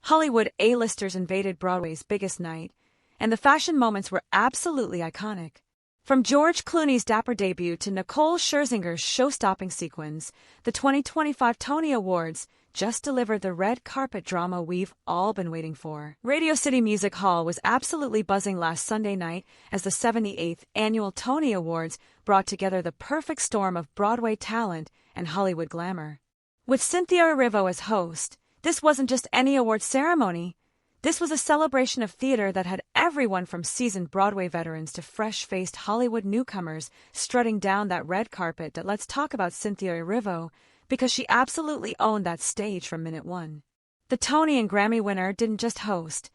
Hollywood A-listers invaded Broadway's biggest night, and the fashion moments were absolutely iconic. From George Clooney's dapper debut to Nicole Scherzinger's show-stopping sequins, the 2025 Tony Awards just delivered the red carpet drama we've all been waiting for. Radio City Music Hall was absolutely buzzing last Sunday night as the 78th Annual Tony Awards brought together the perfect storm of Broadway talent and Hollywood glamour. With Cynthia Erivo as host, this wasn't just any awards ceremony. This was a celebration of theater that had everyone from seasoned Broadway veterans to fresh-faced Hollywood newcomers strutting down that red carpet. Let's talk about Cynthia Erivo, because she absolutely owned that stage from minute one. The Tony and Grammy winner didn't just host.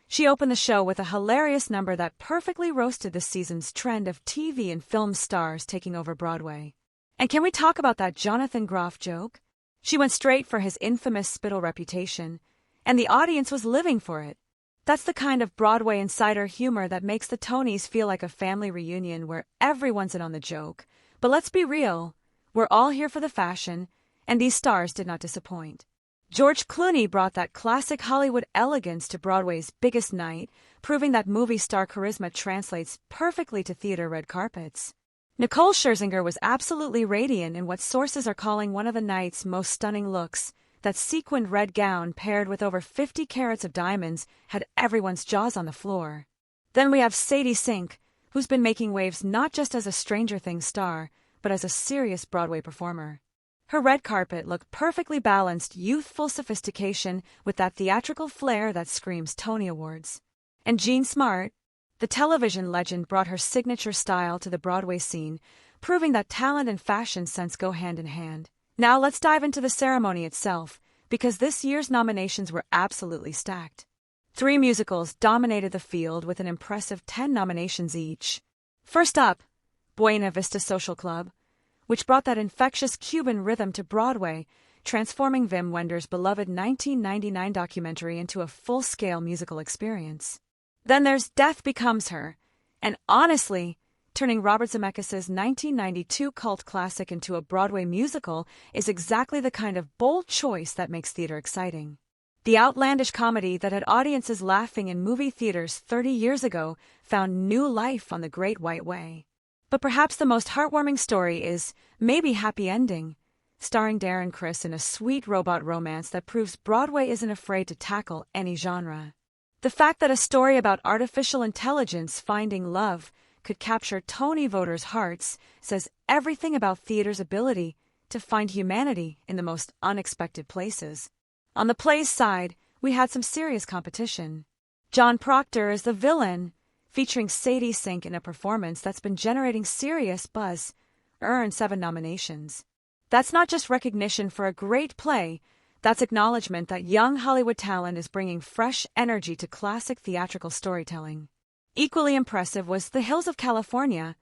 She opened the show with a hilarious number that perfectly roasted this season's trend of TV and film stars taking over Broadway. And can we talk about that Jonathan Groff joke? She went straight for his infamous spittle reputation, and the audience was living for it. That's the kind of Broadway insider humor that makes the Tonys feel like a family reunion where everyone's in on the joke. But let's be real, we're all here for the fashion, and these stars did not disappoint. George Clooney brought that classic Hollywood elegance to Broadway's biggest night, proving that movie star charisma translates perfectly to theater red carpets. Nicole Scherzinger was absolutely radiant in what sources are calling one of the night's most stunning looks. That sequined red gown paired with over 50 carats of diamonds had everyone's jaws on the floor. Then we have Sadie Sink, who's been making waves not just as a Stranger Things star, but as a serious Broadway performer. Her red carpet looked perfectly balanced youthful sophistication with that theatrical flair that screams Tony Awards. And Jean Smart, the television legend, brought her signature style to the Broadway scene, proving that talent and fashion sense go hand in hand. Now let's dive into the ceremony itself, because this year's nominations were absolutely stacked. 3 musicals dominated the field with an impressive 10 nominations each. First up, Buena Vista Social Club, which brought that infectious Cuban rhythm to Broadway, transforming Wim Wenders' beloved 1999 documentary into a full-scale musical experience. Then there's Death Becomes Her, and honestly, turning Robert Zemeckis' 1992 cult classic into a Broadway musical is exactly the kind of bold choice that makes theater exciting. The outlandish comedy that had audiences laughing in movie theaters 30 years ago found new life on the Great White Way. But perhaps the most heartwarming story is Maybe Happy Ending, starring Darren Criss in a sweet robot romance that proves Broadway isn't afraid to tackle any genre. The fact that a story about artificial intelligence finding love could capture Tony voters' hearts says everything about theater's ability to find humanity in the most unexpected places. On the plays side, we had some serious competition. John Proctor is the villain, featuring Sadie Sink in a performance that's been generating serious buzz, earned 7 nominations. That's not just recognition for a great play, that's acknowledgement that young Hollywood talent is bringing fresh energy to classic theatrical storytelling. Equally impressive was The Hills of California,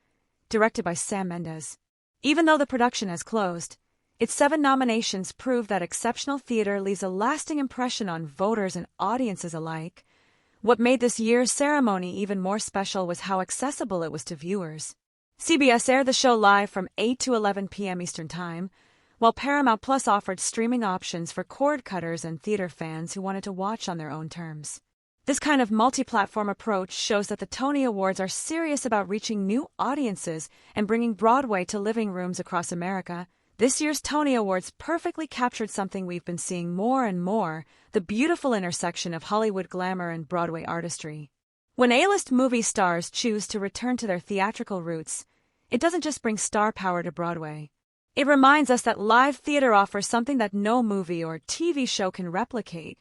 directed by Sam Mendes. Even though the production has closed, its 7 nominations prove that exceptional theater leaves a lasting impression on voters and audiences alike. What made this year's ceremony even more special was how accessible it was to viewers. CBS aired the show live from 8 to 11 p.m. Eastern Time, while Paramount Plus offered streaming options for cord cutters and theater fans who wanted to watch on their own terms. This kind of multi-platform approach shows that the Tony Awards are serious about reaching new audiences and bringing Broadway to living rooms across America. This year's Tony Awards perfectly captured something we've been seeing more and more, the beautiful intersection of Hollywood glamour and Broadway artistry. When A-list movie stars choose to return to their theatrical roots, it doesn't just bring star power to Broadway. It reminds us that live theater offers something that no movie or TV show can replicate,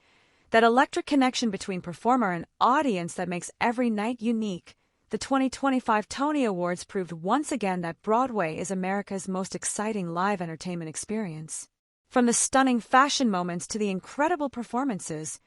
that electric connection between performer and audience that makes every night unique. The 2025 Tony Awards proved once again that Broadway is America's most exciting live entertainment experience. From the stunning fashion moments to the incredible performances,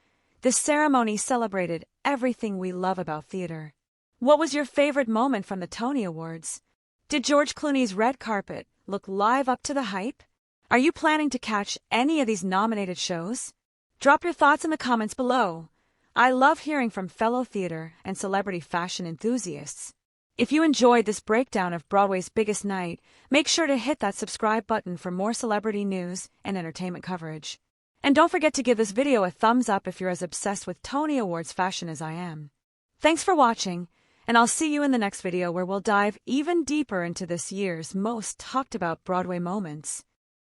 this ceremony celebrated everything we love about theater. What was your favorite moment from the Tony Awards? Did George Clooney's red carpet look live up to the hype? Are you planning to catch any of these nominated shows? Drop your thoughts in the comments below. I love hearing from fellow theater and celebrity fashion enthusiasts. If you enjoyed this breakdown of Broadway's biggest night, make sure to hit that subscribe button for more celebrity news and entertainment coverage. And don't forget to give this video a thumbs up if you're as obsessed with Tony Awards fashion as I am. Thanks for watching, and I'll see you in the next video where we'll dive even deeper into this year's most talked about Broadway moments.